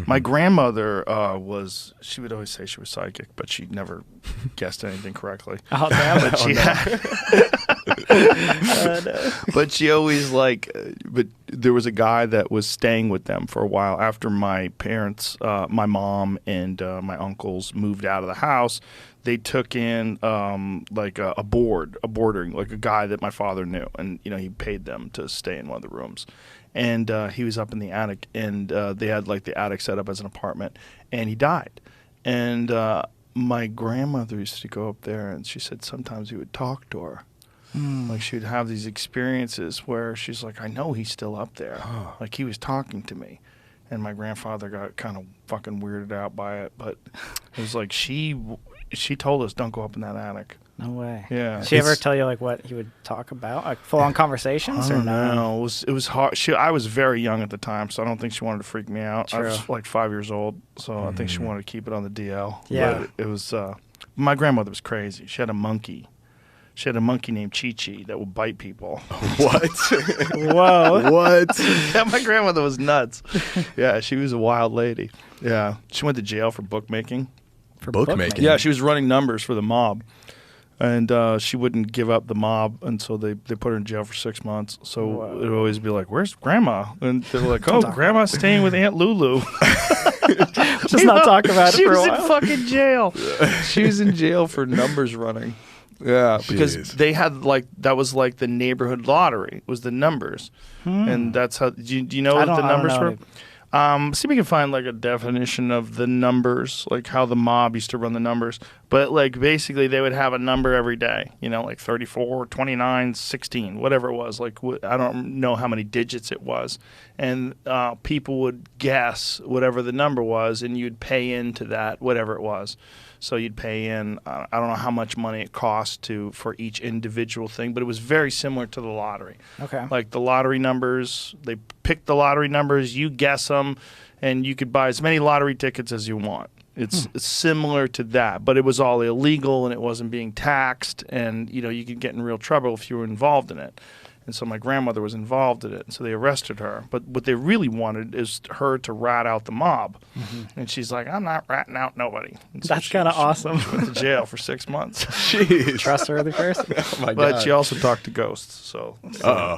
My grandmother she would always say she was psychic, but she never guessed anything correctly. Oh, damn. But she but she always but there was a guy that was staying with them for a while after my parents, my mom and my uncles moved out of the house. They took in a boarding, like a guy that my father knew, and he paid them to stay in one of the rooms. And he was up in the attic, and they had the attic set up as an apartment, and he died. And my grandmother used to go up there, and she said sometimes he would talk to her. Like she would have these experiences where she's like, I know he's still up there. Like he was talking to me. And my grandfather got kind of fucking weirded out by it. But it was like she told us, don't go up in that attic. No way. Yeah. Did she ever tell you what he would talk about? Like full-on conversations or no? No, it was hard. I was very young at the time, so I don't think she wanted to freak me out. True. I was like 5 years old, so I think she wanted to keep it on the DL. Yeah. But it was, my grandmother was crazy. She had a monkey. She had a monkey named Chi-Chi that would bite people. What? Whoa. What? Yeah, my grandmother was nuts. Yeah, she was a wild lady. Yeah. She went to jail for bookmaking. For Bookmaking? Yeah, she was running numbers for the mob. And she wouldn't give up the mob, and so they put her in jail for 6 months. So it would always be like, where's Grandma? And they were like, oh, Grandma's staying with Aunt Lulu. Just not talk about it She for a was while. in fucking jail. She was in jail for numbers running. Yeah, because Jeez. they had that was like the neighborhood lottery, was the numbers. And that's how, do you know what the numbers were? See if we can find a definition of the numbers, like how the mob used to run the numbers. But basically they would have a number every day, 34, 29, 16, whatever it was. I don't know how many digits it was. And people would guess whatever the number was, and you'd pay into that, whatever it was. So you'd pay in, I don't know how much money it cost for each individual thing, but it was very similar to the lottery. Okay. Like the lottery numbers, they picked the lottery numbers, you guess them, and you could buy as many lottery tickets as you want. It's similar to that, but it was all illegal and it wasn't being taxed, and you could get in real trouble if you were involved in it. And so my grandmother was involved in it, and so they arrested her. But what they really wanted is her to rat out the mob. And she's like, I'm not ratting out nobody. And so That's kind of awesome. She went to jail for 6 months. Jeez. Trustworthy person. Oh my But God. she also talked to ghosts. So Uh-oh.